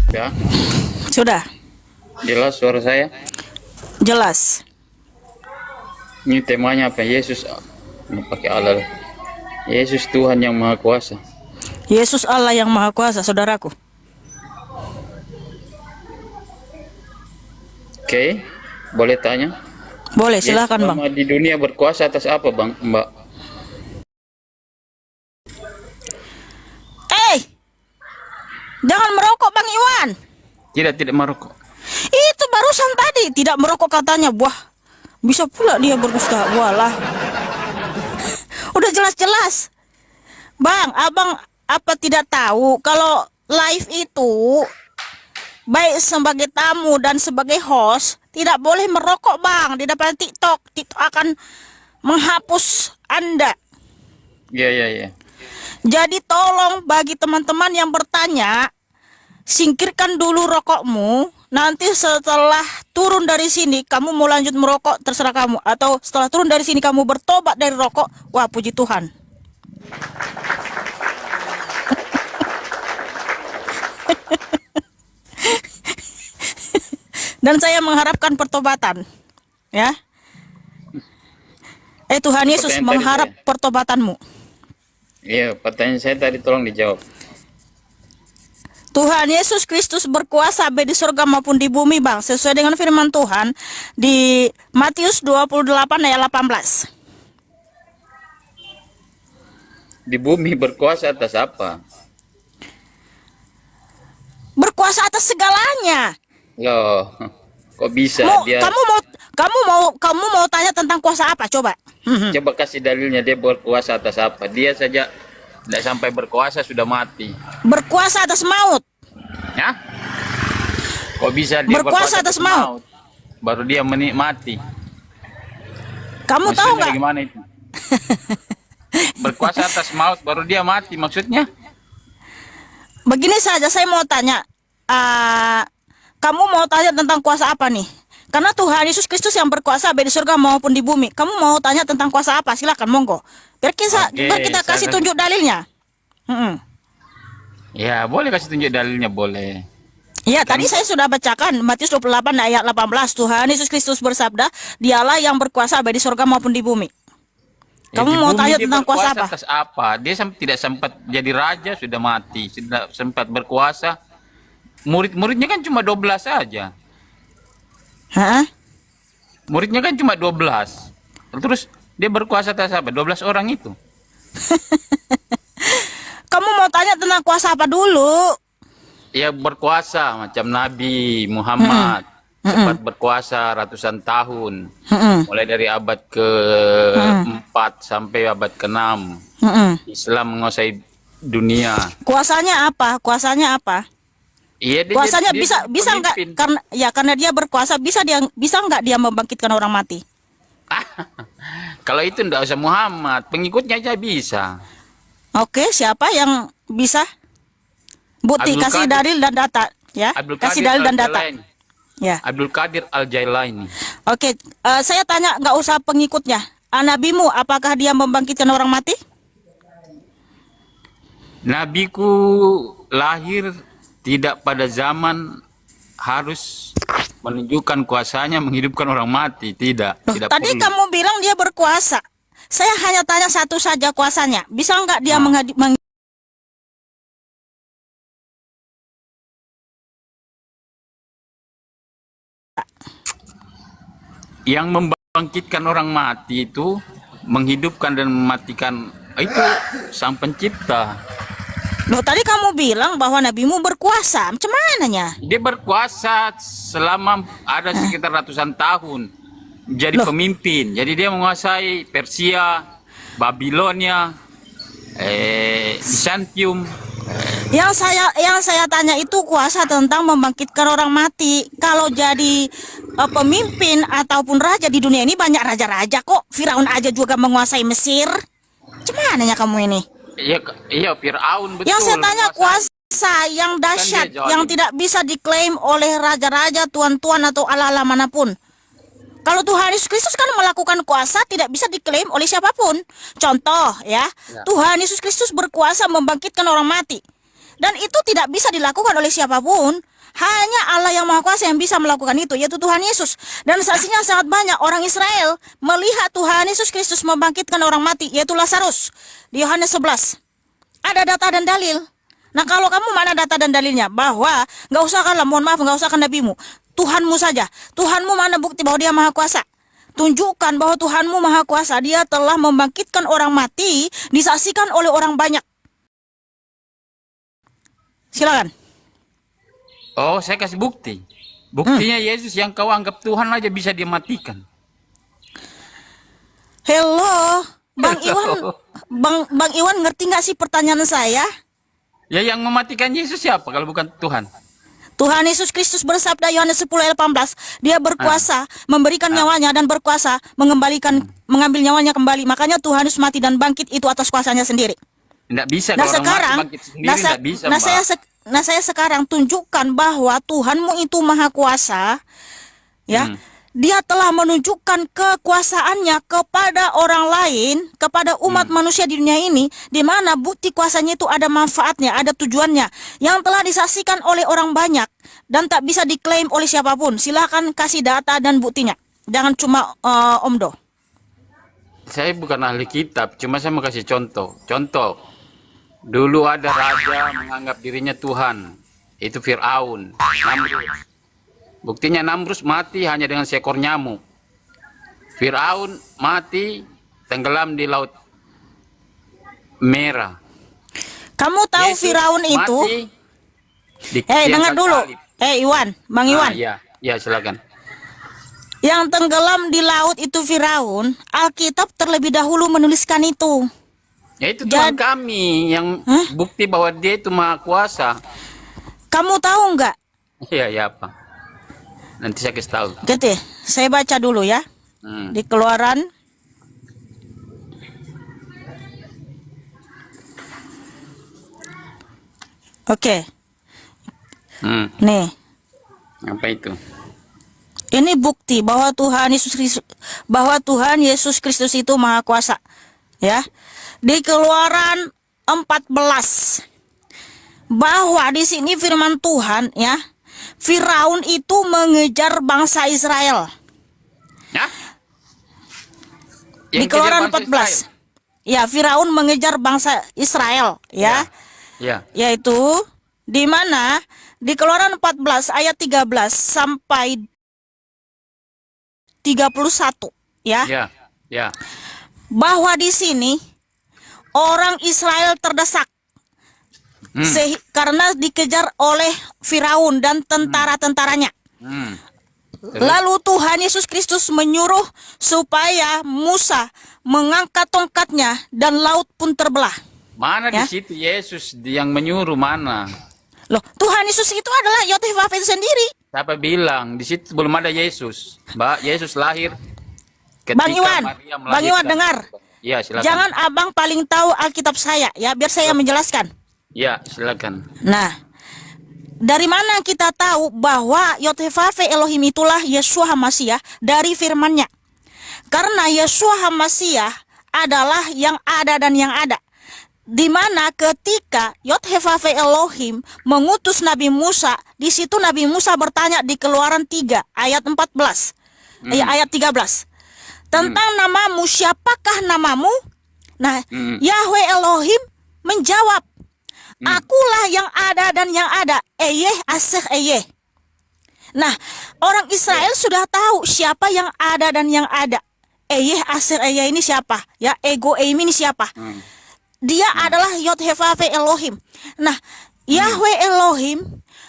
Ya, Sudah, jelas suara saya. jelas. Ini temanya apa? Yesus pakai Allah. Yesus Tuhan yang Maha Kuasa. Yesus Allah yang Maha Kuasa, saudaraku. Oke, boleh tanya? Boleh, Yesus silakan Bang. selama di dunia berkuasa atas apa, Bang, Mbak? Eh, jangan merokok Bang Iwan. Tidak merokok. Itu barusan tadi tidak merokok katanya. Wah, bisa pula dia berdusta. Walah. Udah jelas-jelas. Bang, abang apa tidak tahu kalau live itu baik sebagai tamu dan sebagai host tidak boleh merokok Bang di depan TikTok. TikTok akan menghapus Anda. Iya. Jadi tolong bagi teman-teman yang bertanya, singkirkan dulu rokokmu. Nanti setelah turun dari sini kamu mau lanjut merokok terserah kamu, atau setelah turun dari sini kamu bertobat dari rokok. Wah, puji Tuhan. Dan saya mengharapkan pertobatan. Ya. Tuhan Yesus Pertanyaan tadi mengharap saya. pertobatanmu. Iya, pertanyaan saya tadi tolong dijawab. Tuhan Yesus Kristus berkuasa baik di surga maupun di bumi Bang, sesuai dengan firman Tuhan di Matius 28 ayat 18. Di bumi berkuasa atas apa? Berkuasa atas segalanya. Loh, kok bisa dia? Kamu mau tanya tentang kuasa apa coba? Coba kasih dalilnya dia berkuasa atas apa? Dia saja tidak sampai berkuasa sudah mati. Berkuasa atas maut. Ya? Kok bisa dia Berkuasa atas maut. Baru dia menikmati. Kamu tahu Maksudnya nggak? gimana itu? Berkuasa atas maut baru dia mati maksudnya? Begini saja saya mau tanya. Kamu mau tanya tentang kuasa apa nih? Karena Tuhan Yesus Kristus yang berkuasa baik di surga maupun di bumi. Kamu mau tanya tentang kuasa apa? Silakan, monggo. Biar kita kasih tunjuk dalilnya. Ya, boleh kasih tunjuk dalilnya, boleh. Ya, tadi saya sudah bacakan Matius 28 ayat 18. Tuhan Yesus Kristus bersabda, Dialah yang berkuasa baik di surga maupun di bumi. Kamu Di mau bumi tanya dia tentang kuasa berkuasa apa? atas apa? Dia tidak sempat jadi raja, sudah mati. Tidak sempat berkuasa. Murid-muridnya kan cuma 12 saja. Hah? Muridnya kan cuma 12. Terus dia berkuasa atas apa? 12 orang itu. Kamu mau tanya tentang kuasa apa dulu? Ya berkuasa macam Nabi Muhammad. Sempat berkuasa ratusan tahun. Mulai dari abad ke-4 sampai abad ke-6. Islam menguasai dunia. Kuasanya apa? Kuasanya apa? Iya, Kuasanya dia bisa nggak? pemimpin. Karena dia berkuasa, bisa nggak dia membangkitkan orang mati? Kalau itu ndak usah Muhammad, pengikutnya aja bisa. Oke, siapa yang bisa? Bukti, Abdul kasih Qadir. dalil dan data, ya. Abdul Kasih Qadir dalil dan data. Al-Jailaini. Ya. Abdul Qadir Al-Jailaini. Oke, saya tanya nggak usah pengikutnya. Nabimu, apakah dia membangkitkan orang mati? Nabiku lahir tidak pada zaman harus menunjukkan kuasanya menghidupkan orang mati, tidak. Loh, Tidak tadi perlu. kamu bilang dia berkuasa. Saya hanya tanya satu saja kuasanya. Bisa nggak dia Yang membangkitkan orang mati itu menghidupkan dan mematikan itu Sang Pencipta. Loh, tadi kamu bilang bahwa nabimu berkuasa. Macam mananya? Dia berkuasa selama ada sekitar ratusan tahun menjadi pemimpin. Jadi dia menguasai Persia, Babilonia, Byzantium. Yang saya tanya itu kuasa tentang membangkitkan orang mati. Kalau jadi pemimpin ataupun raja di dunia ini banyak raja-raja kok. Firaun aja juga menguasai Mesir. Macam mananya kamu ini? Iya, Firaun betul. Yang saya tanya menguasai. kuasa yang dahsyat, Kan dia zalim. yang tidak bisa diklaim oleh raja-raja, tuan-tuan atau allah-allah manapun. Kalau Tuhan Yesus Kristus kan melakukan kuasa tidak bisa diklaim oleh siapapun. Contoh ya, Tuhan Yesus Kristus berkuasa membangkitkan orang mati. Dan itu tidak bisa dilakukan oleh siapapun. Hanya Allah yang Maha Kuasa yang bisa melakukan itu, yaitu Tuhan Yesus. Dan saksinya sangat banyak orang Israel melihat Tuhan Yesus Kristus membangkitkan orang mati, yaitu Lazarus. Di Yohanes 11. Ada data dan dalil. Nah, kalau kamu mana data dan dalilnya? Bahwa nggak usahkanlah, mohon maaf, nggak usahkan nabimu. Tuhanmu saja. Tuhanmu mana bukti bahwa dia Maha Kuasa? Tunjukkan bahwa Tuhanmu Maha Kuasa. Dia telah membangkitkan orang mati, disaksikan oleh orang banyak. Silakan. Oh, saya kasih bukti. Buktinya Yesus yang kau anggap Tuhan aja bisa dimatikan. Hello, Bang Iwan. Bang Iwan ngerti nggak sih pertanyaan saya? Ya, yang mematikan Yesus siapa kalau bukan Tuhan? Tuhan Yesus Kristus bersabda Yohanes 10 ayat 18, dia berkuasa memberikan nyawanya dan berkuasa mengambil nyawanya kembali. Makanya Tuhan Yesus mati dan bangkit itu atas kuasanya sendiri. Tidak bisa Nah kalau orang sekarang, mati bangkit sendiri, tidak bisa, Mbak. saya sekarang tunjukkan bahwa Tuhanmu itu Maha Kuasa, ya. Dia telah menunjukkan kekuasaannya kepada orang lain, kepada umat manusia di dunia ini, di mana bukti kuasanya itu ada manfaatnya, ada tujuannya, yang telah disaksikan oleh orang banyak dan tak bisa diklaim oleh siapapun. Silahkan kasih data dan buktinya, jangan cuma omdo. Saya bukan ahli kitab, cuma saya mau kasih contoh. Contoh, dulu ada raja menganggap dirinya Tuhan, itu Fir'aun, Namrus. Buktinya Namrus mati hanya dengan seekor nyamuk. Fir'aun mati tenggelam di Laut Merah. Kamu tahu Yesus Firaun itu? Dengar dulu. Iwan, Bang Iwan. Ya, silakan. Yang tenggelam di laut itu Firaun. Alkitab terlebih dahulu menuliskan itu. Ya, itu Tuhan kami yang bukti bahwa dia itu Maha Kuasa. Kamu tahu nggak? Ya apa? Nanti saya kasih tahu. Gitu, saya baca dulu ya. Di Keluaran. Oke. Nih. Apa itu? Ini bukti bahwa Tuhan Yesus Kristus itu Maha Kuasa. Ya. Di Keluaran 14. Bahwa di sini firman Tuhan, ya. Firaun itu mengejar bangsa Israel. Ya? Di Keluaran 14. Ya, Firaun mengejar bangsa Israel, ya. Ya. Yaitu di mana di Keluaran 14 ayat 13 sampai 31, ya. Ya. Bahwa di sini orang Israel terdesak. Karena dikejar oleh Firaun dan tentara-tentaranya. Lalu Tuhan Yesus Kristus menyuruh supaya Musa mengangkat tongkatnya dan laut pun terbelah. Mana Ya? di situ Yesus yang menyuruh mana? Loh, Tuhan Yesus itu adalah Yotefafe itu sendiri. Siapa bilang di situ belum ada Yesus? Mbak, Yesus lahir ketika Bang Iwan, Maria melahirkan. Bang Iwan dengar. Ya, silakan. Jangan abang paling tahu Alkitab saya, ya, biar saya menjelaskan. Ya, silakan. Nah, dari mana kita tahu bahwa Yotefafe Elohim itulah Yeshua HaMashiach? Dari firman-Nya. Karena Yeshua HaMashiach adalah yang ada dan yang ada. Di mana ketika Yotefafe Elohim mengutus Nabi Musa, di situ Nabi Musa bertanya di Keluaran 3 ayat 14. Ayat 13. Tentang namamu, siapakah namamu? Nah, Yahweh Elohim menjawab, akulah yang ada dan yang ada. Eyeh aseh eyeh. Nah, orang Israel sudah tahu siapa yang ada dan yang ada. Eyeh aseh eyeh ini siapa? Ya, ego eim ini siapa? Dia adalah Yotefafe Elohim. Nah, Yahweh Elohim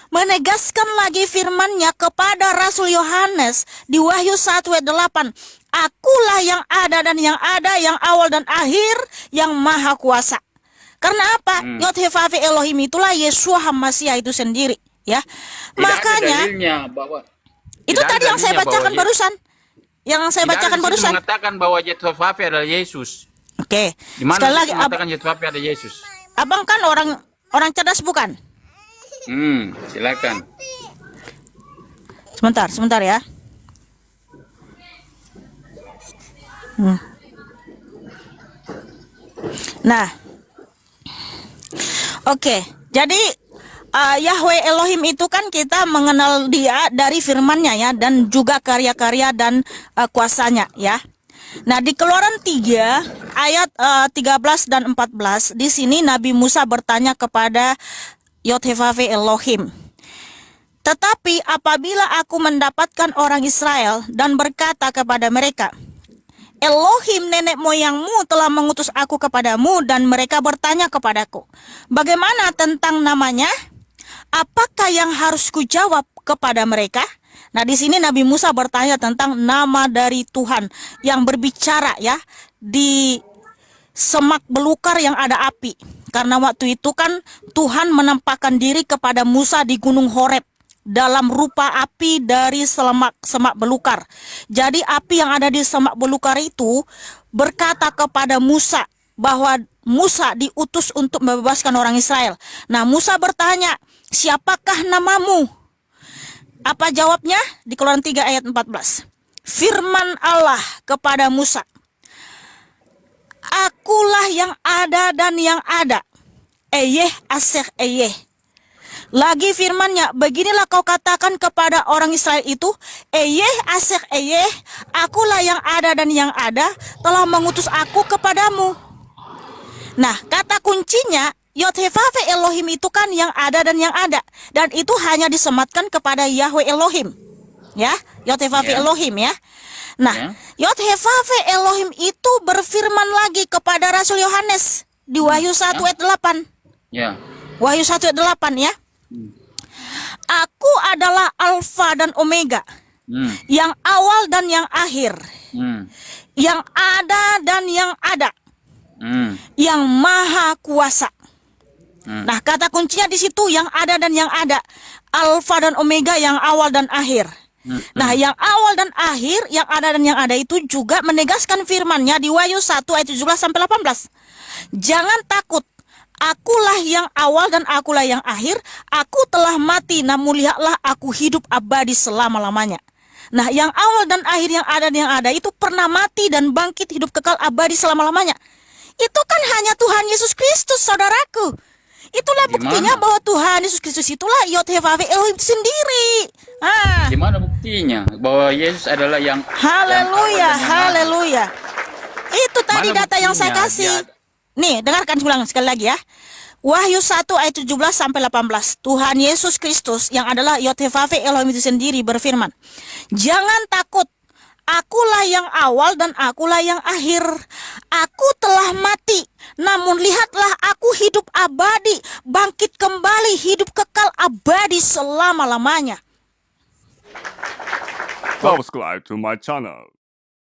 menegaskan lagi firman-Nya kepada Rasul Yohanes di Wahyu 1 ayat 8. Akulah yang ada dan yang ada, yang awal dan akhir, yang maha kuasa. Karena apa? Yotefafe Elohim itulah Yeshua HaMashiach itu sendiri, ya. Tidak Makanya ada dalilnya bahwa itu tadi yang saya bacakan barusan. Yang saya bacakan barusan. Mengatakan bahwa Yotefafe adalah Yesus. Oke. Di mana Sekali lagi, mengatakan Yotefafe ada Yesus? abang kan orang cerdas bukan? Silakan. Sebentar ya. Nah, oke. Jadi Yahweh Elohim itu kan kita mengenal dia dari firman-Nya ya, dan juga karya-karya dan kuasanya ya. Nah, di Keluaran 3 ayat 13 dan 14 di sini Nabi Musa bertanya kepada Yod-Heh-Vah-Veh Elohim. Tetapi apabila aku mendapatkan orang Israel dan berkata kepada mereka, Elohim nenek moyangmu telah mengutus aku kepadamu, dan mereka bertanya kepadaku, bagaimana tentang namanya? Apakah yang harus kujawab kepada mereka? Nah, di sini Nabi Musa bertanya tentang nama dari Tuhan yang berbicara ya di semak belukar yang ada api. Karena waktu itu kan Tuhan menampakkan diri kepada Musa di Gunung Horeb dalam rupa api dari semak belukar. Jadi api yang ada di semak belukar itu berkata kepada Musa bahwa Musa diutus untuk membebaskan orang Israel. Nah, Musa bertanya, siapakah namamu? Apa jawabnya? Di Keluaran 3 ayat 14. Firman Allah kepada Musa, Akulah yang ada dan yang ada. Eyeh aseh eyeh. Lagi firman-Nya, beginilah kau katakan kepada orang Israel itu, Eyeh aseh eyeh, akulah yang ada dan yang ada, telah mengutus aku kepadamu. Nah, kata kuncinya, Yod-Heh-Vah-Veh Elohim itu kan yang ada dan yang ada. Dan itu hanya disematkan kepada Yahweh Elohim. Ya, Yod-Heh-Vah-Veh Elohim ya. Nah, Yod-Heh-Vah-Veh Elohim itu berfirman lagi kepada Rasul Yohanes di Wahyu 1 ayat 8. Ya. Wahyu 1 ayat 8 ya. Aku adalah Alfa dan Omega, yang awal dan yang akhir, yang ada dan yang ada, yang maha kuasa. Nah, kata kuncinya di situ, yang ada dan yang ada, Alfa dan Omega, yang awal dan akhir. Nah, yang awal dan akhir, yang ada dan yang ada itu juga menegaskan firman-Nya di Wahyu 1 ayat 17 sampai 18. Jangan takut. Akulah yang awal dan akulah yang akhir. Aku telah mati, namun lihatlah aku hidup abadi selama-lamanya. Nah, yang awal dan akhir, yang ada dan yang ada itu pernah mati dan bangkit hidup kekal abadi selama-lamanya. Itu kan hanya Tuhan Yesus Kristus, saudaraku. Itulah buktinya bahwa Tuhan Yesus Kristus itulah Yod-Heh-Vah-Veh Elohim sendiri. Gimana buktinya bahwa Yesus adalah yang Haleluya, haleluya. Itu tadi Mana data yang saya buktinya? kasih. Nih, dengarkan ulang sekali lagi ya. Wahyu 1 ayat 17 sampai 18. Tuhan Yesus Kristus yang adalah Yod-Heh-Vah-Veh Elohim itu sendiri berfirman, jangan takut. Akulah yang awal dan akulah yang akhir. Aku telah mati, namun lihatlah aku hidup abadi, bangkit kembali, hidup kekal abadi selama-lamanya. Subscribe to my channel.